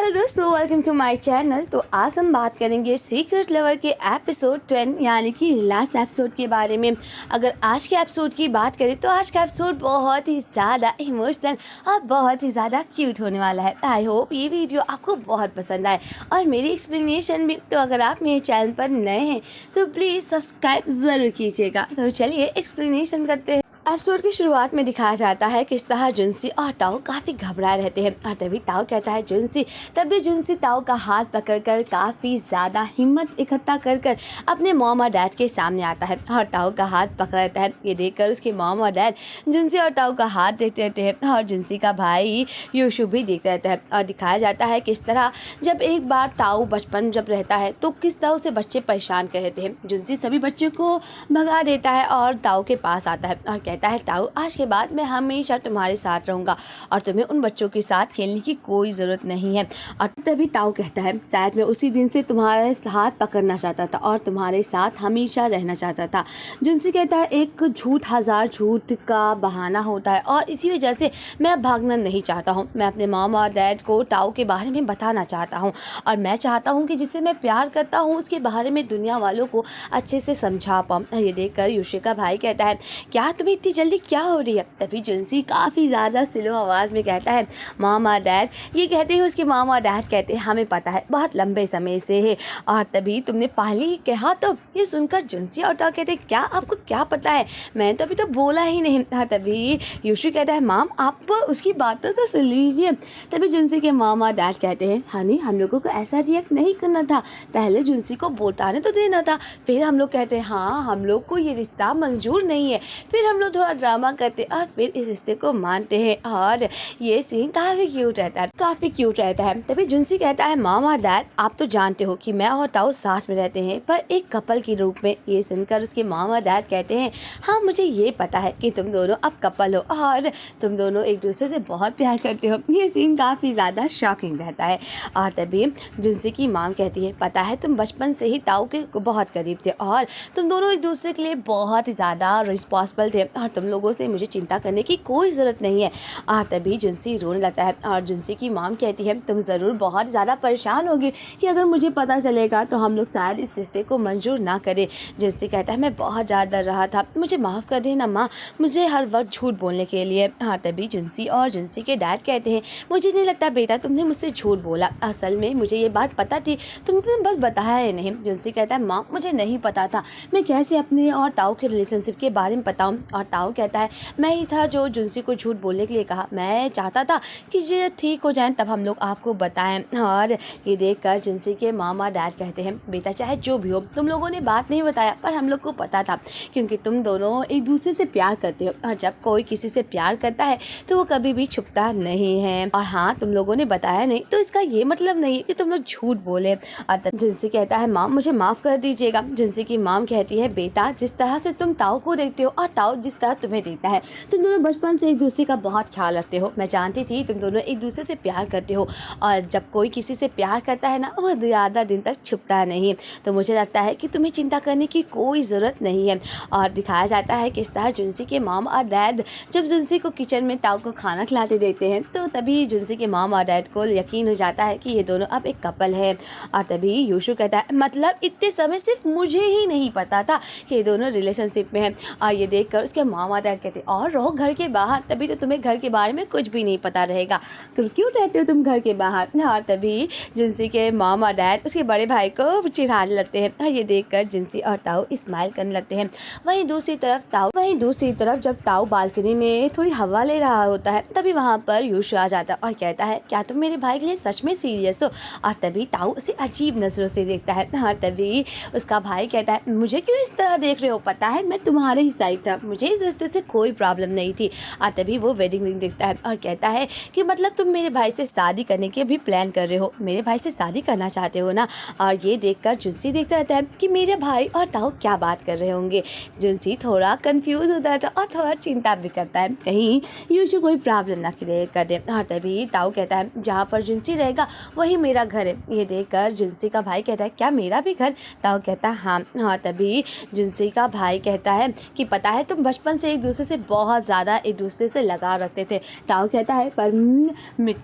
Hello दोस्तों, welcome to my channel. तो आज हम बात करेंगे सीक्रेट लवर के एपिसोड 10 यानी कि लास्ट एपिसोड के बारे में। अगर आज के एपिसोड की बात करें तो आज का एपिसोड बहुत ही ज़्यादा इमोशनल और बहुत ही ज़्यादा क्यूट होने वाला है। आई होप ये वीडियो आपको बहुत पसंद आए और मेरी एक्सप्लेनेशन भी। तो अगर आप मेरे चैनल पर नए हैं तो प्लीज़ सब्सक्राइब ज़रूर कीजिएगा। तो चलिए एक्सप्लेनेशन करते हैं। एपिसोड की शुरुआत में दिखाया जाता है किस तरह जुनसी और ताऊ काफ़ी घबराए रहते हैं और तभी ताऊ कहता है जुनसी। तभी जुनसी ताऊ का हाथ पकड़कर काफ़ी ज़्यादा हिम्मत इकट्ठा कर कर अपने मॉम और डैड के सामने आता है और ताऊ का हाथ पकड़ता है। ये देखकर उसके मॉम और डैड जुनसी और ताऊ का हाथ देखते रहते हैं और जुनसी का भाई यूशु भी देखता रहता है। और दिखाया जाता है किस तरह जब एक बार ताऊ बचपन जब रहता है तो किस तरह उसे बच्चे परेशान कर रहते हैं। जुनसी सभी बच्चों को भगा देता है और ताऊ के पास आता है और कहता है ताऊ, आज के बाद मैं हमेशा तुम्हारे साथ रहूंगा और तुम्हें उन बच्चों के साथ खेलने की कोई ज़रूरत नहीं है। और तभी ताऊ कहता है शायद मैं उसी दिन से तुम्हारे हाथ पकड़ना चाहता था और तुम्हारे साथ हमेशा रहना चाहता था। जुनसी कहता है एक झूठ हजार झूठ का बहाना होता है और इसी वजह से मैं अब भागना नहीं चाहता हूँ। मैं अपने मॉम और डैड को ताऊ के बारे में बताना चाहता हूँ और मैं चाहता हूँ कि जिससे मैं प्यार करता हूँ उसके बारे में दुनिया वालों को अच्छे से समझा पाऊँ। ये देखकर यूशु का भाई कहता है क्या तुम्हें इतनी जल्दी क्या हो रही है। तभी जुनसी काफ़ी ज़्यादा स्लो आवाज़ में कहता है मॉम और डैड। ये कहते हैं उसके मॉम और डैड कहते हैं हमें पता है बहुत लंबे समय से है। और तभी तुमने फाइनली कहा। तो ये सुनकर जुनसी और ताऊ कहते हैं क्या आपको क्या पता है, मैंने तो अभी तो बोला ही नहीं। तभी यूशु कहता है मॉम आप उसकी बातों तो सुन लीजिए। तभी जुनसी के मॉम और डैड कहते हैं हनी हम लोगों को ऐसा रिएक्ट नहीं करना था, पहले जुनसी को बताने तो देना था। फिर हम लोग कहते हैं हाँ हम लोग को ये रिश्ता मंजूर नहीं है। फिर हम लोग थोड़ा ड्रामा करते और फिर इस रिश्ते को मानते हैं और ये सीन काफ़ी क्यूट रहता है। तभी जुनसी कहता है मॉम और डैड आप तो जानते हो कि मैं और ताऊ साथ में रहते हैं पर एक कपल के रूप में। ये सुनकर उसके मॉम और डैड कहते हैं हाँ मुझे ये पता है कि तुम दोनों अब कपल हो और तुम दोनों एक दूसरे से बहुत प्यार करते हो। ये सीन काफ़ी ज़्यादा शॉकिंग रहता है। और तभी जुनसी की मॉम कहती है पता है तुम बचपन से ही ताऊ के बहुत करीब थे और तुम दोनों एक दूसरे के लिए बहुत ही ज़्यादा रिस्पॉन्सिबल थे और तुम लोगों से मुझे चिंता करने की कोई ज़रूरत नहीं है। और तभी जुनसी रोने लगता है और जुनसी की मॉम कहती है तुम ज़रूर बहुत ज़्यादा परेशान होगी कि अगर मुझे पता चलेगा तो हम लोग शायद इस रिश्ते को मंजूर ना करें। जुनसी कहता है मैं बहुत ज़्यादा डर रहा था, मुझे माफ़ कर देना माँ मुझे हर वक्त झूठ बोलने के लिए। हाँ तभी जुनसी और जुनसी के डैड कहते हैं मुझे नहीं लगता बेटा तुमने मुझसे झूठ बोला, असल में मुझे ये बात पता थी, तुमने बस बताया ही नहीं। जुनसी कहता है माँ मुझे नहीं पता था, मैं कैसे अपने और ताऊ के रिलेशनशिप के बारे में बताऊँ। और ताऊ कहता है मैं ही था जो जुनसी को झूठ बोलने के लिए कहा, मैं चाहता था कि ये ठीक हो जाए तब हम लोग आपको बताएं। और ये देखकर जुनसी के मामा डैड कहते हैं बेटा चाहे जो भी हो तुम लोगों ने बात नहीं बताया पर हम लोग को पता था क्योंकि तुम दोनों एक दूसरे से प्यार करते हो और जब कोई किसी से प्यार करता है तो वो कभी भी छुपता नहीं है। और हाँ तुम लोगों ने बताया नहीं तो इसका ये मतलब नहीं है कि तुम लोग झूठ बोले। और तब जुनसी कहता है माम मुझे माफ़ कर दीजिएगा। जुनसी की माम कहती है बेटा जिस तरह से तुम ताऊ को देखते हो और ताऊ जिस तरह तुम्हें देखता है तुम दोनों बचपन से एक दूसरे का बहुत ख्याल रखते हो। मैं जानती थी तुम दोनों एक दूसरे से प्यार करते हो और जब कोई किसी से प्यार करता है ना वो ज़्यादा दिन तक छुपता नहीं, तो मुझे लगता है कि तुम्हें चिंता करने की कोई ज़रूरत नहीं है। और दिखाया जाता है किस तरह जुनसी के मॉम और डैड जब जुनसी को किचन में ताऊ को खाना खिलाते देखते हैं तो तभी जुनसी के मॉम और डैड को यकीन हो जाता है कि ये दोनों अब एक कपल है। और तभी यूशु कहता है मतलब इतने समय सिर्फ मुझे ही नहीं पता था कि ये दोनों रिलेशनशिप में हैं। और ये देखकर उसके मॉम और डैड कहते और रहो घर के बाहर, तभी तो तुम्हें घर के बारे में कुछ भी नहीं पता रहेगा, तो क्यों रहते हो तुम घर के बाहर। और तभी जुनसी के मॉम और डैड उसके बड़े भाई को चिढ़ाने लगते हैं और ये देखकर जुनसी और ताऊ स्माइल करने लगते हैं। वहीं दूसरी तरफ जब ताऊ बालकनी में थोड़ी हवा ले रहा होता है तभी वहाँ पर यूशु आ जाता है और कहता है क्या तुम मेरे भाई के लिए सच में सीरियस हो। और तभी ताऊ उसे अजीब नज़रों से देखता है और तभी उसका भाई कहता है मुझे क्यों इस तरह देख रहे हो, पता है मैं तुम्हारे ही साइड था, मुझे इस रिश्ते से कोई प्रॉब्लम नहीं थी। और तभी वो वेडिंग रिंग देखता है और कहता है कि मतलब तुम मेरे भाई से शादी करने के भी प्लान कर रहे हो, मेरे भाई से शादी करना चाहते हो ना। और ये देखकर जुनसी देखता रहता है कि मेरे भाई और ताऊ क्या बात कर रहे होंगे। जुनसी थोड़ा कंफ्यूज होता है और थोड़ा चिंता भी करता है कहीं यूशु कोई प्रॉब्लम ना क्रिएट कर दे। और तभी ताऊ कहता है जहाँ पर जुनसी रहेगा वही मेरा घर है। ये देखकर जुनसी का भाई कहता है क्या मेरा भी घर। ताऊ कहता है हाँ। तभी जुनसी का भाई कहता है कि पता है तुम बचपन बचपन से एक दूसरे से बहुत ज़्यादा एक दूसरे से लगाव रखते थे। ताऊ कहता है पर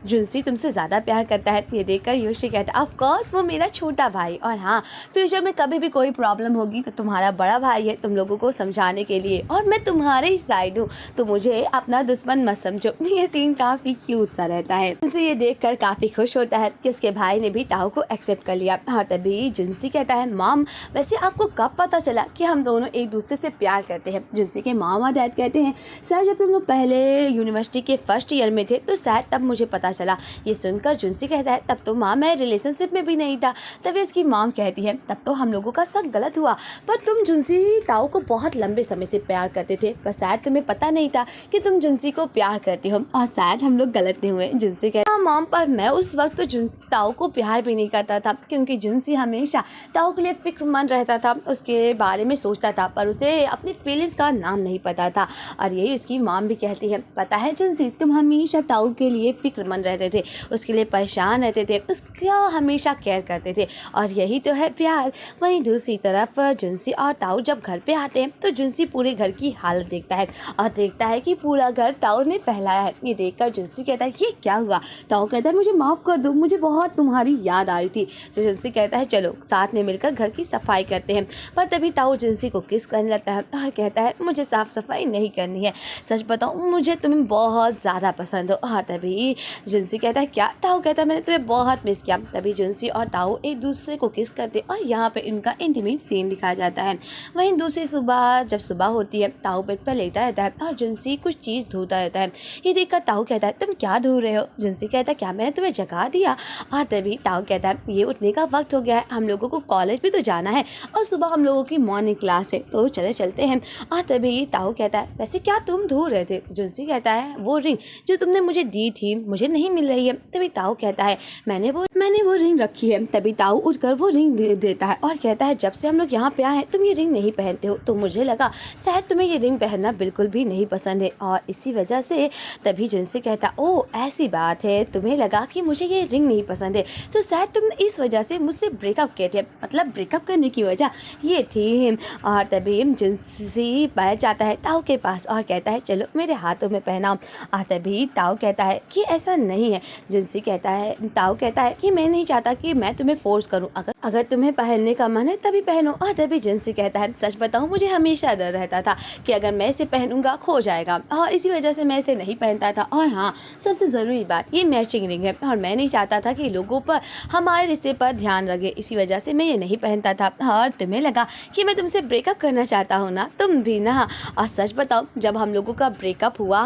जुनसी तुमसे ज़्यादा प्यार करता है। ये देखकर योशी कहता है ऑफ कोर्स वो मेरा छोटा भाई, और हाँ फ्यूचर में कभी भी कोई प्रॉब्लम होगी तो तुम्हारा बड़ा भाई है तुम लोगों को समझाने के लिए, और मैं तुम्हारे ही साइड हूँ, तो मुझे अपना दुश्मन मत समझो। ये सीन काफ़ी क्यूट सा रहता है। जुनसी ये देखकर काफ़ी खुश होता है कि उसके भाई ने भी ताऊ को एक्सेप्ट कर लिया। और तभी जुनसी कहता है मॉम वैसे आपको कब पता चला कि हम दोनों एक दूसरे से प्यार करते हैं। जुनसी के माँ और डैड कहते हैं सर जब तुम लोग पहले यूनिवर्सिटी के फर्स्ट ईयर में थे तो शायद तब मुझे पता चला। ये सुनकर जुनसी कहता है तब तो माँ मैं रिलेशनशिप में भी नहीं था। तभी उसकी मॉम कहती है तब तो हम लोगों का सब गलत हुआ, पर तुम जुनसी ताऊ को बहुत लंबे समय से प्यार करते थे, पर शायद तुम्हें पता नहीं था कि तुम जुनसी को प्यार करते हो, और शायद हम लोग गलत नहीं हुए। जुनसी कहता है मॉम पर मैं उस वक्त तो ताऊ को प्यार भी नहीं करता था, क्योंकि जुनसी हमेशा ताऊ के लिए फिक्रमंद रहता था, उसके बारे में सोचता था, पर उसे अपनी फीलिंग्स का नाम नहीं पता था। और यही उसकी मॉम भी कहती है पता है जुनसी तुम हमेशा ताऊ के लिए फिक्रमंद रहते थे, उसके लिए परेशान रहते थे, उसका हमेशा केयर करते थे, और यही तो है प्यार। वहीं दूसरी तरफ जुनसी और ताऊ जब घर पे आते हैं तो जुनसी पूरे घर की हालत देखता है और देखता है कि पूरा घर ताऊ ने फैलाया है। ये देखकर जुनसी कहता है ये क्या हुआ। ताऊ कहता है मुझे माफ़ कर दो, मुझे बहुत तुम्हारी याद आ रही थी। तो जुनसी कहता है चलो साथ में मिलकर घर की सफाई करते हैं, पर तभी ताऊ जुनसी को किस करने लगता है और कहता है मुझे साफ सफाई नहीं करनी है, सच बताऊँ मुझे तुम्हें बहुत ज़्यादा पसंद हो। और तभी जुनसी कहता है क्या। ताऊ कहता है मैंने तुम्हें बहुत मिस किया। तभी जुनसी और ताऊ एक दूसरे को किस करते और यहाँ पे इनका इंटीमेट सीन दिखाया जाता है। वहीं दूसरी सुबह जब सुबह होती है ताऊ बेड पर लेटा रहता है और जुनसी कुछ चीज़ धोता रहता है। ये देखकर ताऊ कहता है तुम क्या ढूंढ रहे हो। जुनसी कहता है क्या मैंने तुम्हें जगा दिया। और तभी ताऊ कहता है ये उठने का वक्त हो गया है, हम लोगों को कॉलेज भी तो जाना है और सुबह हम लोगों की मॉर्निंग क्लास है, तो चलते हैं। और तभी ताऊ कहता है वैसे क्या तुम ढूंढ रहे थे। जुनसी कहता है वो रिंग जो तुमने मुझे दी थी मुझे नहीं मिल रही है। तभी ताऊ कहता है मैंने वो रिंग रखी है। तभी ताऊ उठकर वो रिंग देता है और कहता है जब से हम लोग यहाँ पे आए हैं तुम ये रिंग नहीं पहनते हो, तो मुझे लगा शायद तुम्हें ये रिंग पहनना बिल्कुल भी नहीं पसंद है, और इसी वजह से। तभी जुनसी कहता ओ ऐसी बात है, तुम्हें लगा कि मुझे ये रिंग नहीं पसंद है, तो शायद तुम इस वजह से मुझसे ब्रेकअप किए थे, मतलब ब्रेकअप करने की वजह ये थी। और तभी जुनसी बैठ जाता है ताऊ के पास और कहता है चलो मेरे हाथों में पहनाओ। और तभी ताऊ कहता है कि ऐसा नहीं है। जुनसी कहता है ताऊ कहता है कि मैं नहीं चाहता कि मैं तुम्हें फोर्स करूं, अगर तुम्हें पहनने का मन है तभी पहनो। और तभी जुनसी कहता है सच बताऊं मुझे हमेशा डर रहता था कि अगर मैं इसे पहनूंगा खो जाएगा, और इसी वजह से मैं इसे नहीं पहनता था। और हाँ सबसे ज़रूरी बात ये मैचिंग रिंग है और मैं नहीं चाहता था कि लोगों पर हमारे रिश्ते पर ध्यान रखे, इसी वजह से मैं ये नहीं पहनता था। और तुम्हें लगा कि मैं तुमसे ब्रेकअप करना चाहता हूँ ना, तुम भी ना। और सच बताओ जब हम लोगों का ब्रेकअप हुआ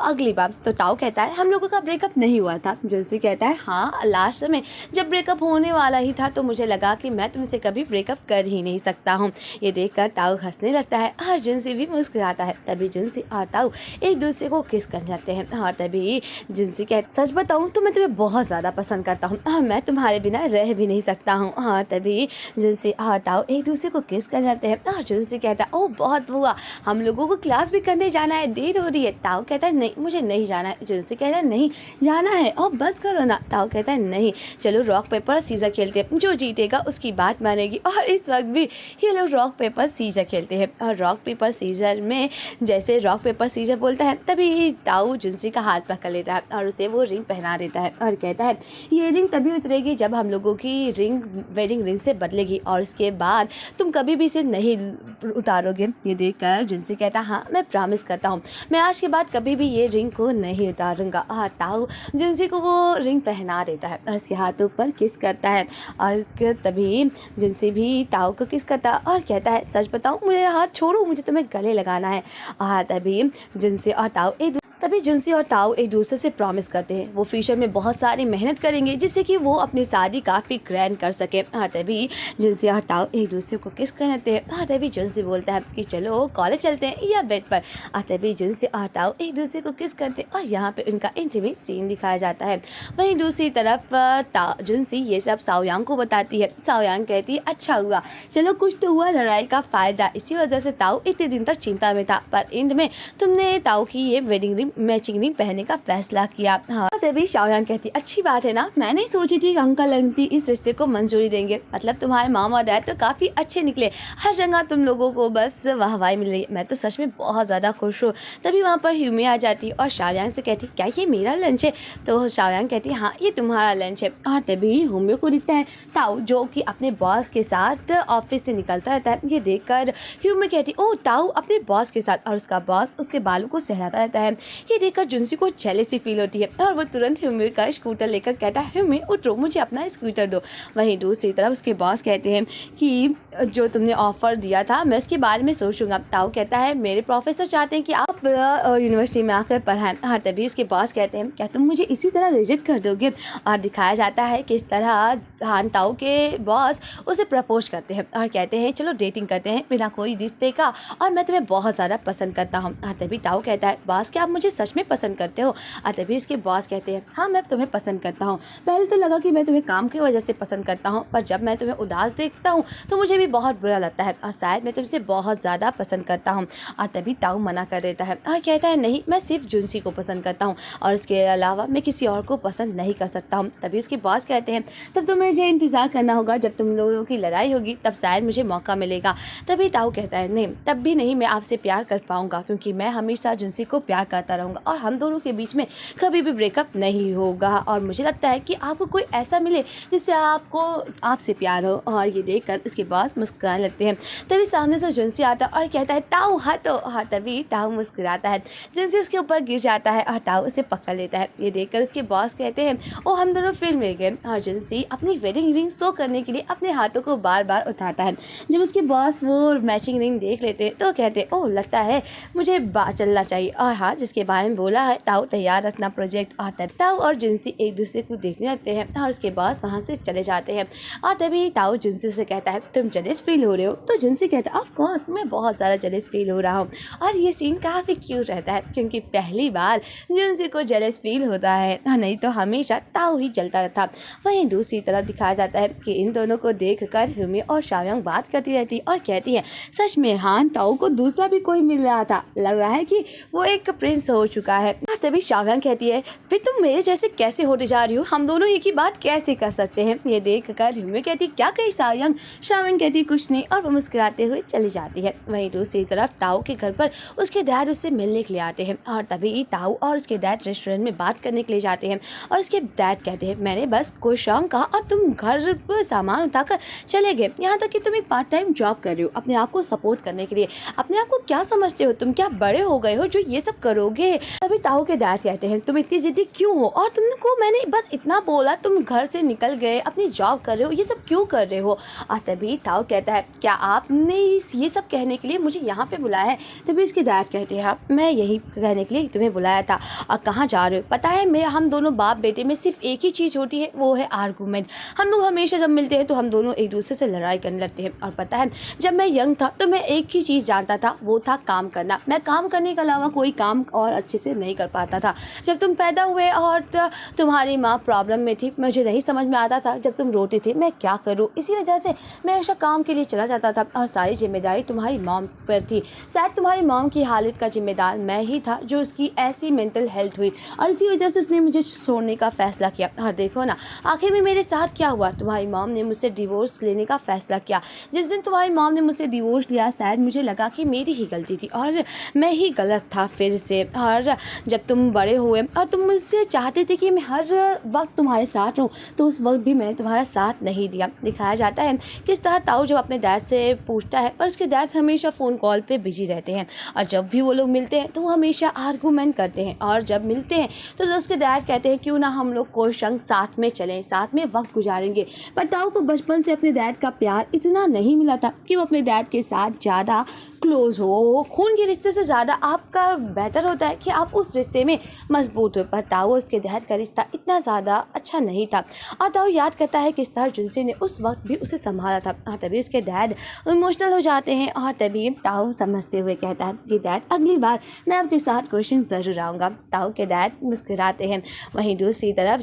अगली बार, तो ताऊ कहता है हम लोगों का ब्रेकअप नहीं हुआ था। जुनसी कहता है हाँ लास्ट में जब ब्रेकअप होने वाला ही था तो मुझे लगा कि मैं तुमसे कभी ब्रेकअप कर ही नहीं सकता हूँ। ये देखकर ताऊ हंसने लगता है और जुनसी भी मुस्कुराता है। तभी जुनसी और ताऊ एक दूसरे को किस करने लगते हैं। और तभी जुनसी कहती सच बताऊँ तो मैं तुम्हें बहुत ज़्यादा पसंद करता हूँ और मैं तुम्हारे बिना रह भी नहीं सकता हूँ। और तभी जुनसी और ताऊ एक दूसरे को किस करने लगते हैं और जुनसी कहता है ओह बहुत हुआ, हम लोगों को क्लास भी करने जाना है, देर हो रही है। ताऊ कहता है नहीं मुझे नहीं जाना है। जुनसी कहता है नहीं जाना है और बस करो ना। ताऊ कहता है नहीं चलो रॉक पेपर सीजर खेलते हैं, जो जीतेगा उसकी बात मानेगी। और इस वक्त भी ये लोग रॉक पेपर सीजर खेलते हैं और रॉक पेपर सीजर में जैसे रॉक पेपर सीजर बोलता है तभी ताऊ जुनसी का हाथ पकड़ लेता है और उसे वो रिंग पहना देता है और कहता है ये रिंग तभी उतरेगी जब हम लोगों की रिंग वेडिंग रिंग से बदलेगी, और इसके बाद तुम कभी भी इसे नहीं उतारोगे। ये देखकर जुनसी कहता हाँ मैं प्रॉमिस करता हूँ मैं आज के बाद कभी भी ये रिंग को नहीं उतारूंगा। और ताऊ जुनसी को वो रिंग पहना देता है और उसके हाथों पर किस करता है। और तभी जुनसी भी ताऊ को किस करता है और कहता है सच बताऊँ मुझे हाथ छोड़ो, मुझे तुम्हें गले लगाना है। और तभी जुनसी और ताऊ एक दूसरे से प्रॉमिस करते हैं वो फ्यूचर में बहुत सारी मेहनत करेंगे जिससे कि वो अपनी शादी काफ़ी ग्रैंड कर सके। और तभी जुनसी और ताऊ एक दूसरे को किस करते हैं। और तभी जुनसी बोलता है कि चलो कॉलेज चलते हैं या बेड पर। और तभी जुनसी और ताऊ एक दूसरे को किस करते हैं और यहाँ पे उनका इंटीमेट सीन दिखाया जाता है। वहीं दूसरी तरफ जुनसी ये सब साओयांग को बताती है। साओयांग कहती है अच्छा हुआ चलो कुछ तो हुआ लड़ाई का फ़ायदा, इसी वजह से ताऊ इतने दिन तक चिंता में था, पर एंड में तुमने ताऊ की ये वेडिंग रिंग मैचिंग रिंग पहनने का फैसला किया। हाँ, तभी शाओयांग कहती अच्छी बात है ना, मैं नहीं सोची थी कि अंकल आंटी इस रिश्ते को मंजूरी देंगे। मतलब तुम्हारे मामा और डैड तो काफ़ी अच्छे निकले, हर जगह तुम लोगों को बस वाहवाही मिल रही है। मैं तो सच में बहुत ज़्यादा खुश हूँ। तभी वहाँ पर ह्यूमी आ जाती और शाओयांग से कहती क्या ये मेरा लंच है? तो शाओयांग कहती हाँ ये तुम्हारा लंच है। और तभी ह्यूमी को दिखता है ताऊ जो कि अपने बॉस के साथ ऑफिस से निकलता रहता है। ये देखकर ह्यूमी कहती ओ ताऊ अपने बॉस के साथ, और उसका बॉस उसके बालों को सहलाता रहता है। ये देखकर जुनसी को जेलसी फील होती है और वो तुरंत ह्यूमी का स्कूटर लेकर कहता है ह्यूमी उठो मुझे अपना स्कूटर दो। वहीं दूसरी तरफ उसके बॉस कहते हैं कि जो तुमने ऑफर दिया था मैं उसके बारे में सोचूंगा। ताऊ कहता है मेरे प्रोफेसर चाहते हैं कि आप यूनिवर्सिटी में आकर पढ़ाएं। और तभी उसके बॉस कहते हैं क्या तुम मुझे इसी तरह रिजेक्ट कर दोगे? और दिखाया जाता है कि इस तरह हान ताऊ के बॉस उसे प्रपोज करते हैं और कहते हैं चलो डेटिंग करते हैं बिना कोई रिश्ते का, और मैं तुम्हें बहुत ज़्यादा पसंद करता हूँ। और तभी ताऊ कहता है बॉस क्या आप मुझे सच में पसंद करते हो? और तभी उसके बॉस कहते हैं हाँ मैं तुम्हें पसंद करता हूँ। पहले तो लगा कि मैं तुम्हें काम की वजह से पसंद करता हूँ, पर जब मैं तुम्हें उदास देखता हूँ तो मुझे भी बहुत बुरा लगता है और शायद मैं तुमसे बहुत ज़्यादा पसंद करता हूँ। और तभी ताऊ मना कर देता है और कहता है नहीं मैं सिर्फ जुनसी को पसंद करता हूँ और इसके अलावा मैं किसी और को पसंद नहीं कर सकता हूँ। तभी उसके बॉस कहते हैं तब तो मुझे इंतज़ार करना होगा, जब तुम लोगों की लड़ाई होगी तब शायद मुझे मौका मिलेगा। तभी ताऊ कहता है नहीं तब भी नहीं, मैं आपसे प्यार कर पाऊँगा क्योंकि मैं हमेशा जुनसी को प्यार करता रहूँगा और हम दोनों के बीच में कभी भी ब्रेकअप नहीं होगा। और मुझे लगता है कि आपको कोई ऐसा मिले जिससे आपको आपसे प्यार हो। और ये देखकर उसके बॉस मुस्कुराने लगते हैं। तभी सामने से जुनसी आता है और कहता है ताऊ हटो। और तभी ताऊ मुस्कुराता है, जुनसी उसके ऊपर गिर जाता है और ताऊ उसे पकड़ लेता है। ये देखकर उसके बॉस कहते हैं ओ हम दोनों फिर मिल गए। और जुनसी अपनी वेडिंग रिंग शो करने के लिए अपने हाथों को बार बार उठाता है। जब उसके बॉस वो मैचिंग रिंग देख लेते हैं तो कहते हैं ओ लगता है मुझे चलना चाहिए। और हाँ जिसके बारे में बोला है ताऊ तैयार रखना प्रोजेक्ट। और तब ताऊ और जुनसी एक दूसरे को देखने लगते हैं और उसके बॉस वहाँ से चले जाते हैं। और तभी ताऊ जुनसी से कहता है तुम जेलस फील हो रहे हो? तो जुनसी कहता है ऑफ कोर्स मैं बहुत ज़्यादा जेलस फील हो रहा हूँ। और ये सीन काफ़ी क्यूट रहता है क्योंकि पहली बार जुनसी को जेलस फील होता है, नहीं तो हमेशा ताऊ ही चलता रहता। वहीं दूसरी तरफ दिखाया जाता है कि इन दोनों को देखकर ह्यूमी और शाओयांग बात करती रहती और कहती है सच में हान ताऊ को दूसरा भी कोई मिल रहा था, लग रहा है कि वो एक प्रिंस हो चुका है। तभी शाओयांग कहती है फिर तुम मेरे जैसे कैसे होते जा रही हो, हम दोनों एक ही बात कैसे कर सकते हैं? ये देखकर ह्यूमी कहती क्या कही शाओयांग? शाओयांग कहती कुछ नहीं और वो मुस्कुराते हुए चली जाती है। वहीं दूसरी तरफ ताऊ के घर पर उसके डैड उससे मिलने के लिए आते हैं और तभी ताऊ और उसके डैड रेस्टोरेंट में बात करने के लिए जाते हैं। और उसके डैड कहते हैं मैंने बस कोशांग कहा और तुम घर पर सामान उठाकर चले गए, यहाँ तक कि तुम एक पार्ट टाइम जॉब कर रहे हो अपने आप को सपोर्ट करने के लिए। अपने आप को क्या समझते हो, तुम क्या बड़े हो गए हो जो ये सब करोगे? तभी ताऊ के डैड कहते हैं तुम इतनी जिद्दी क्यों हो, और तुमको मैंने बस इतना बोला तुम घर से निकल गए अपनी जॉब कर रहे हो, ये सब क्यों कर रहे हो? और तभी ताऊ कहता है क्या आपने ये सब कहने के लिए मुझे यहाँ पे बुलाया है? तभी उसके डैड कहते हैं मैं यही कहने के लिए तुम्हें बुलाया था। और कहाँ जा रहे हो? पता है मैं हम दोनों बाप बेटे में सिर्फ एक ही चीज़ होती है, वो है आर्गूमेंट। हम लोग हमेशा जब मिलते हैं तो हम दोनों एक दूसरे से लड़ाई करने लगते हैं। और पता है जब मैं यंग था तो मैं एक ही चीज़ जानता था, वो था काम करना। मैं काम करने के अलावा कोई काम और अच्छे से नहीं कर पाता था। जब तुम पैदा हुए और तुम्हारी माँ प्रॉब्लम में थी, मुझे नहीं समझ में आता था जब तुम रोते थे मैं क्या करूँ। इसी वजह से मैं हमेशा काम के लिए चला जाता था और सारी जिम्मेदारी तुम्हारी मॉम पर थी। शायद तुम्हारी मॉम की हालत का जिम्मेदार मैं ही था जो उसकी ऐसी मेंटल हेल्थ हुई और इसी वजह से उसने मुझे छोड़ने का फैसला किया। और देखो ना आखिर में मेरे साथ क्या हुआ, तुम्हारी मॉम ने मुझसे डिवोर्स लेने का फैसला किया। जिस दिन तुम्हारी मॉम ने मुझसे डिवोर्स लिया शायद मुझे लगा कि मेरी ही गलती थी और मैं ही गलत था फिर से। और जब तुम बड़े हुए और तुम मुझसे चाहते थे कि मैं हर वक्त तुम्हारे साथ रहूं, तो उस वक्त भी मैंने तुम्हारा साथ नहीं दिया। दिखाया जाता है किस तरह ताऊ जब अपने डैड से पूछता है पर उसके डैड हमेशा फ़ोन कॉल पे बिजी रहते हैं और जब भी वो लोग मिलते हैं तो वो हमेशा आर्गूमेंट करते हैं। और जब मिलते हैं तो उसके डैड कहते हैं क्यों ना हम लोग कोई संग साथ में चलें, साथ में वक्त गुजारेंगे। पर ताऊ को बचपन से अपने डैड का प्यार इतना नहीं मिला था कि वो अपने डैड के साथ ज़्यादा क्लोज हो। खून के रिश्ते से ज़्यादा आपका बेहतर होता है कि आप उस रिश्ते में मजबूत हो। पर ताऊ उसके डैड का रिश्ता इतना ज़्यादा अच्छा नहीं था। और ताऊ याद करता है कि इस तरह जुनसी ने उस वक्त भी उसे संभाला था। और तभी उसके डैड इमोशनल हो जाते हैं और तभी ताऊ समझते हुए कहता है कि डैड अगली बार मैं आपके साथ क्वेश्चन ज़रूर आऊँगा। ताऊ के डैड मुस्कुराते हैं। वहीं दूसरी तरफ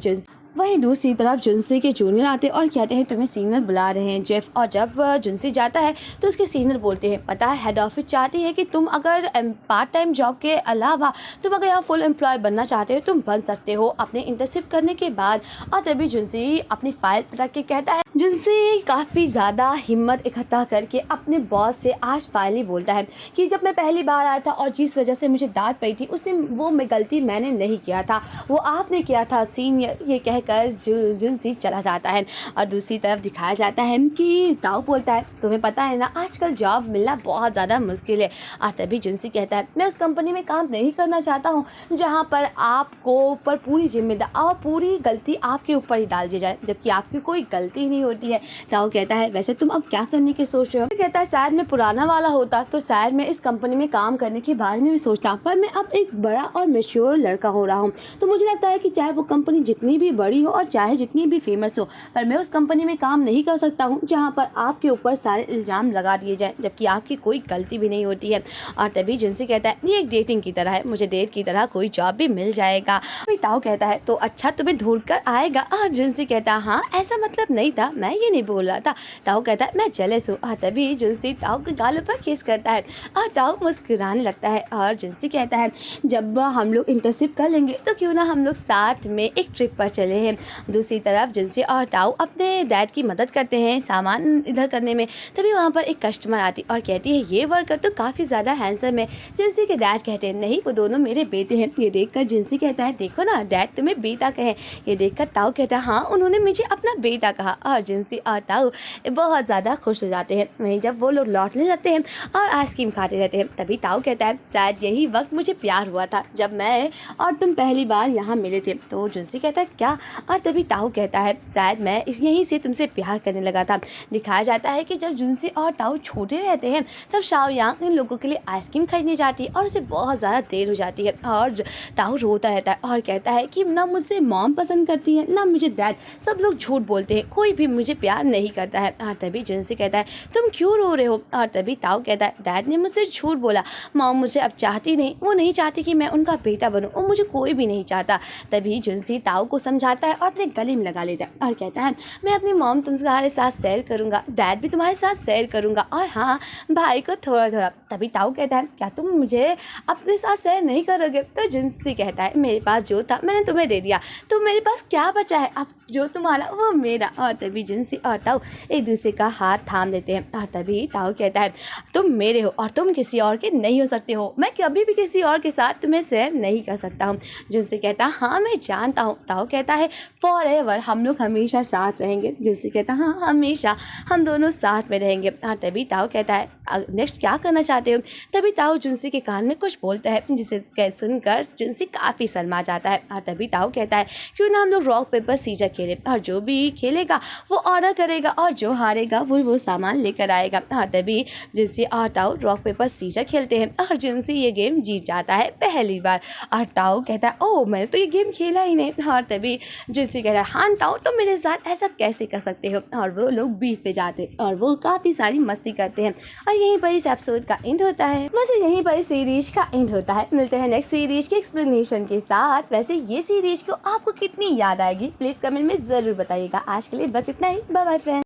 वहीं दूसरी तरफ जुनसी के जूनियर आते और कहते हैं तुम्हें सीनियर बुला रहे हैं जेफ। और जब जुनसी जाता है तो उसके सीनियर बोलते हैं पता है हेड ऑफिस चाहती है कि तुम अगर पार्ट टाइम जॉब के अलावा तुम अगर यहाँ फुल एम्प्लॉय बनना चाहते हो तुम बन सकते हो अपने इंटर्नशिप करने के बाद। और तभी जुनसी अपनी फाइल रख के कहता है, जुनसी काफ़ी ज़्यादा हिम्मत इकट्ठा करके अपने बॉस से आज फाइनली बोलता है कि जब मैं पहली बार आया था और जिस वजह से मुझे डांट पड़ी थी उसने वो गलती मैंने नहीं किया था, वो आपने किया था सीनियर। ये कहकर जुनसी चला जाता है। और दूसरी तरफ दिखाया जाता है कि ताऊ बोलता है तुम्हें पता है ना आजकल जॉब मिलना बहुत ज़्यादा मुश्किल है। और तभी जुनसी कहता है मैं उस कंपनी में काम नहीं करना चाहता हूँ जहाँ पर आपको पर पूरी जिम्मेदारी और पूरी गलती आपके ऊपर ही डाल दी जाए जबकि आपकी कोई गलती ही नहीं होती है। ताऊ कहता है वैसे तुम अब क्या करने की सोच रहे हो? कहता है शायद मैं पुराना वाला होता तो शायद मैं इस कंपनी में काम करने के बारे में भी सोचता, पर मैं अब एक बड़ा और मैच्योर लड़का हो रहा हूँ तो मुझे लगता है कि चाहे वो कंपनी जितनी भी बड़ी हो और चाहे जितनी भी फेमस हो, पर मैं उस कंपनी में काम नहीं कर सकता हूँ जहाँ पर आपके ऊपर सारे इल्ज़ाम लगा दिए जाए जबकि आपकी कोई गलती भी नहीं होती है। और तभी जुनसी कहता है ये एक डेटिंग की तरह है, मुझे डेट की तरह कोई जॉब भी मिल जाएगा। ताऊ कहता है तो अच्छा तुम्हें ढूंढ कर आएगा। और जुनसी कहता है हाँ ऐसा मतलब नहीं था, मैं ये नहीं बोल रहा था। ताऊ कहता है मैं जेलस हूँ। और तभी जुनसी ताऊ के गालों पर किस करता है और ताऊ मुस्कुराने लगता है। और जुनसी कहता है जब हम लोग इंटर्नशिप कर लेंगे तो क्यों ना हम लोग साथ में एक ट्रिप पर चले हैं। दूसरी तरफ जुनसी और ताऊ अपने डैड की मदद करते हैं सामान इधर करने में। तभी वहाँ पर एक कस्टमर आती और कहती है ये वर्कर तो काफ़ी ज़्यादा हैंडसम है। जुनसी के डैड कहते हैं नहीं वो दोनों मेरे बेटे हैं। ये देखकर जुनसी कहता है देखो ना डैड तुम्हें बेटा कहे। ये देखकर ताऊ कहता है हाँ उन्होंने मुझे अपना बेटा कहा। और जुनसी और ताऊ बहुत ज़्यादा खुश हो जाते हैं। वहीं जब वो लोग लौटने जाते हैं और आइसक्रीम खाते रहते हैं तभी ताऊ कहता है शायद यही वक्त मुझे प्यार हुआ था जब मैं और तुम पहली बार यहाँ मिले थे। तो जुनसी कहता है क्या? और तभी ताऊ कहता है शायद मैं यहीं से तुमसे प्यार करने लगा था। दिखाया जाता है कि जब जुनसी और ताऊ छोटे रहते हैं तब शाओयांग इन लोगों के लिए आइसक्रीम खरीदने जाती है और उसे बहुत ज़्यादा देर हो जाती है। और ताऊ रोता रहता है और कहता है कि ना मुझसे मॉम पसंद करती है ना मुझे डैड, सब लोग झूठ बोलते हैं, कोई भी मुझे प्यार नहीं करता है। और तभी जुनसी कहता है तुम क्यों रो रहे हो? और तभी ताऊ कहता है डैड ने मुझसे झूठ बोला, मॉम मुझे अब चाहती नहीं, वो नहीं चाहती कि मैं उनका बेटा बनूं और मुझे कोई भी नहीं चाहता। तभी जुनसी ताऊ को समझाता है और अपने गले में लगा लेता है और कहता है मैं अपनी मॉम तुम्हारे साथ शेयर करूंगा, डैड भी तुम्हारे साथ शेयर करूंगा और हाँ भाई को थोड़ा थोड़ा। तभी ताऊ कहता है क्या तुम मुझे अपने साथ शेयर नहीं करोगे? तो जुनसी कहता है मेरे पास जो था मैंने तुम्हें दे दिया, तो मेरे पास क्या बचा है? अब जो तुम्हारा वो मेरा। और तभी जुनसी और ताऊ एक दूसरे का हाथ थाम लेते हैं। और तभी ताऊ कहता है तुम मेरे हो और तुम किसी और के नहीं हो सकते हो, मैं कभी भी किसी और के साथ तुम्हें शेयर नहीं कर सकता हूँ। जुनसी कहता है हाँ मैं जानता हूँ। ताऊ कहता है फॉर एवर हम लोग हमेशा साथ रहेंगे। जुनसी कहता है हाँ हमेशा हम दोनों साथ में रहेंगे। और तभी ताऊ कहता है नेक्स्ट क्या करना चाहते हो? तभी ताऊ जुनसी के कान में कुछ बोलता है जिसे सुनकर जुनसी काफ़ी शर्मा जाता है। और तभी ताऊ कहता है क्यों ना हम लोग रॉक पेपर सीजर खेले और जो भी खेलेगा वो ऑर्डर करेगा और जो हारेगा वो सामान लेकर आएगा। और तभी जुनसी और ताऊ रॉक पेपर सीजर खेलते हैं और जुनसी ये गेम जीत जाता है पहली बार। और ताऊ कहता है ओह मैंने तो ये गेम खेला ही नहीं। और तभी जुनसी कहता है हाँ ताऊ तुम मेरे साथ ऐसा कैसे कर सकते हो? और वो लोग बीच पे जाते और वो काफ़ी सारी मस्ती करते हैं। और यहीं पर इस एपिसोड का एंड होता है। वैसे यहीं पर इस सीरीज का एंड होता है। मिलते हैं नेक्स्ट सीरीज के एक्सप्लेनेशन के साथ। वैसे ये सीरीज को आपको कितनी याद आएगी प्लीज़ कमेंट में ज़रूर बताइएगा। आज के लिए बस इतना ही, बाय बाय फ्रेंड्स।